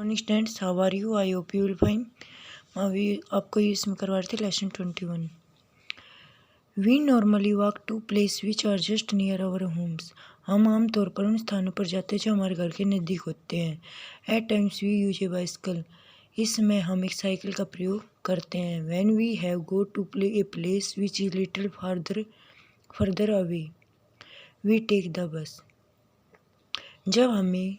Morning students, how are you? I hope you will fine. अभी आपको इसमें करवा रहे थे lesson 21। We normally walk to place which are just near our homes. हम आमतौर पर उन स्थानों पर जाते हैं जो हमारे घर के नज़दीक होते हैं। At times we use a bicycle. इस समय हम एक साइकिल का प्रयोग करते हैं। When we have go to play a place which is little further away we take the bus. जब हमें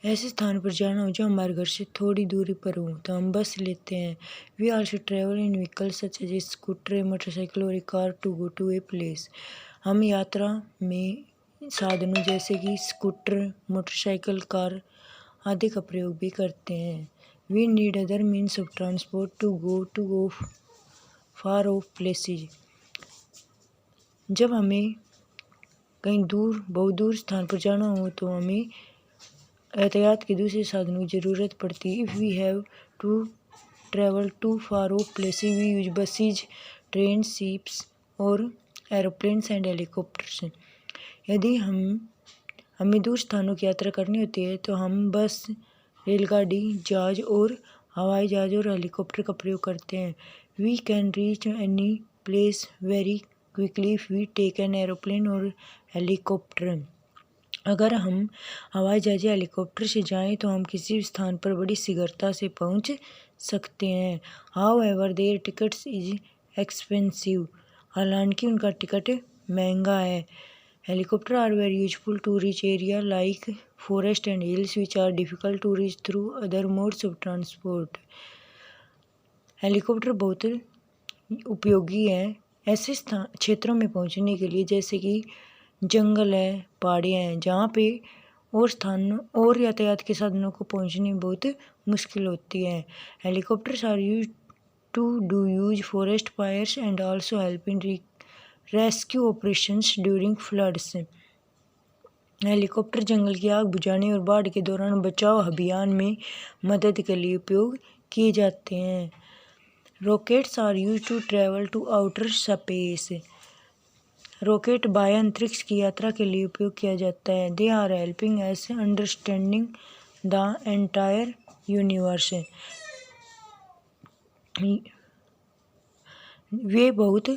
ऐसे स्थान पर जाना हो जो हमारे घर से थोड़ी दूरी पर हो तो हम बस लेते हैं। We also travel in vehicle such as a scooter, a motorcycle और a car to go to a place. हम यात्रा में साधनों जैसे कि स्कूटर, मोटरसाइकिल, कार आदि का प्रयोग भी करते हैं। We need other means of transport to go far off places. जब हमें कहीं बहुत दूर स्थान पर जाना हो तो हमें यातायात के दूसरे साधनों की ज़रूरत पड़ती है। If we have to travel to far off places we use buses, train, ships और एरोप्लेन्स एंड हेलीकॉप्टर्स। यदि हमें दूर स्थानों की यात्रा करनी होती है तो हम बस, रेलगाड़ी, जहाज और हवाई जहाज और हेलीकॉप्टर का प्रयोग करते हैं। We can reach any place very quickly if we take an aeroplane और हेलीकॉप्टर। अगर हम हवाई जहाज या हेलीकॉप्टर से जाएं तो हम किसी भी स्थान पर बड़ी शीघ्रता से पहुंच सकते हैं। However their tickets is expensive. हालांकि उनका टिकट महंगा है। Helicopter are very useful to reach area like forest and hills which are difficult to reach through other modes of transport. Helicopter बहुत उपयोगी है ऐसे क्षेत्रों में पहुंचने के लिए जैसे कि जंगल है, पहाड़ियाँ हैं, जहाँ पे और यातायात के साधनों को पहुँचने में बहुत मुश्किल होती है। Helicopters are use to douse forest fires and also help in rescue operations during floods. Helicopter जंगल की आग बुझाने और बाढ़ के दौरान बचाव अभियान में मदद के लिए उपयोग किए जाते हैं। Rockets are use to travel to outer space. Rocket बाह्य अंतरिक्ष की यात्रा के लिए उपयोग किया जाता है। They are helping us understanding the entire universe. वे बहुत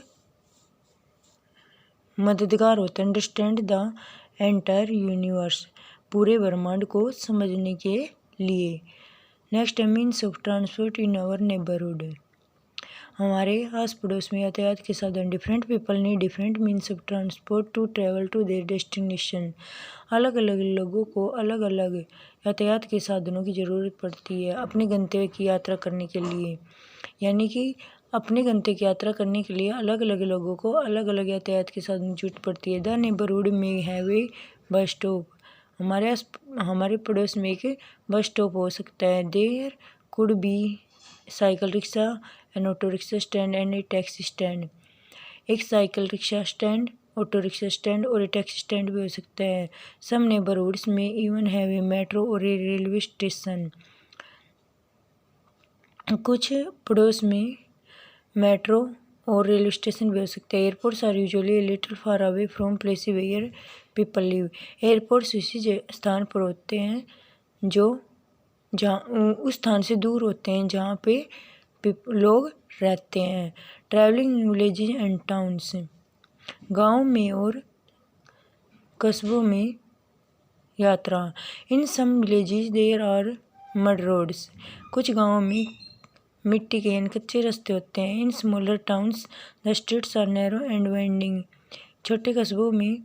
मददगार होते हैं। अंडरस्टैंड द एंटायर यूनिवर्स, पूरे ब्रह्मांड को समझने के लिए। नेक्स्ट है means of transport in our neighbourhood. हमारे आस पड़ोस में यातायात के साधन। Different people need different means of transport to travel to their destination. अलग अलग लोगों को अलग अलग यातायात के साधनों की ज़रूरत पड़ती है अपने गंतव्य की यात्रा करने के लिए। यानी कि अपने गंतव्य की यात्रा करने के लिए अलग अलग लोगों को अलग अलग यातायात के साधन की जरूरत पड़ती है। द नेबरहुड में हैव ए बस स्टॉप। हमारे पड़ोस में एक बस स्टॉप हो सकता है। There could be cycle rickshaw, an auto rickshaw stand and a taxi stand. एक cycle rickshaw stand, auto rickshaw stand और ए टैक्सी स्टैंड भी हो सकता है। सम नेबरहुड्स में इवन हैव ए मेट्रो और ए रेलवे स्टेशन। कुछ पड़ोस में मेट्रो और रेलवे स्टेशन भी हो सकते हैं। Airports are usually little far away from places where people live. Airports उसी स्थान पर होते हैं जहाँ उस स्थान से दूर होते हैं जहाँ पे लोग रहते हैं। Travelling villages and towns. गाँव में और कस्बों में यात्रा। In some villages there are mud roads. कुछ गाँवों में मिट्टी के कच्चे रास्ते होते हैं। In smaller towns the streets are narrow and winding. छोटे कस्बों में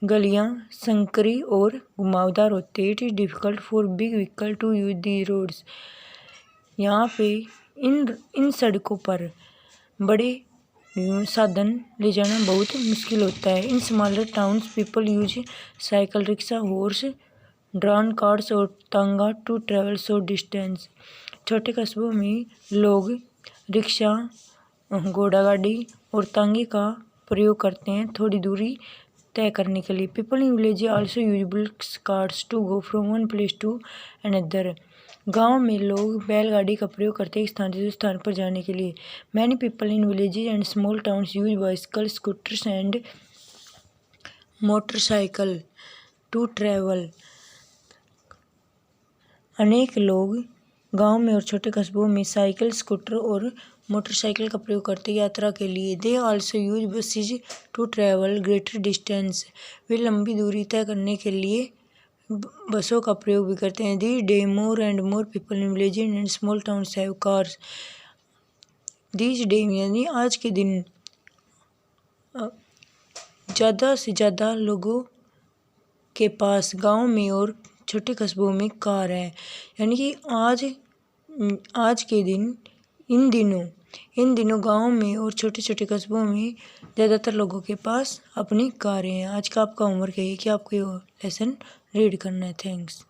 गलियाँ संकरी और घुमावदार होती है। It is difficult for big vehicle to use the roads. यहाँ पे इन सड़कों पर बड़े साधन ले जाना बहुत मुश्किल होता है। इन smaller towns people use cycle rickshaw, horse drawn cars और तांगा टू ट्रेवल शॉर्ट डिस्टेंस। छोटे कस्बों में लोग रिक्शा, घोड़ा गाड़ी और तांगे का प्रयोग करते हैं थोड़ी दूरी तय करने के लिए। People in village also use bulls carts to go from one place to another. गाँव में लोग बैलगाड़ी का प्रयोग करते हैं एक स्थान से दूसरे स्थान पर जाने के लिए। Many people in villages and small towns use bicycle, scooters and motorcycle to travel. अनेक लोग गांव में और छोटे कस्बों में साइकिल, स्कूटर और मोटरसाइकिल का प्रयोग करते हैं यात्रा के लिए। They also use buses to travel greater distance. वे लंबी दूरी तय करने के लिए बसों का प्रयोग भी करते हैं। These days more and more people in villages and small towns have cars. These days यानी आज के दिन ज़्यादा से ज़्यादा लोगों के पास गांव में और छोटे कस्बों में कार है। यानी कि आज के दिन इन दिनों गांव में और छोटे छोटे कस्बों में ज़्यादातर लोगों के पास अपनी कारें हैं। आज का आपका होमवर्क है कि आपको ये लेसन रीड करना है। थैंक्स।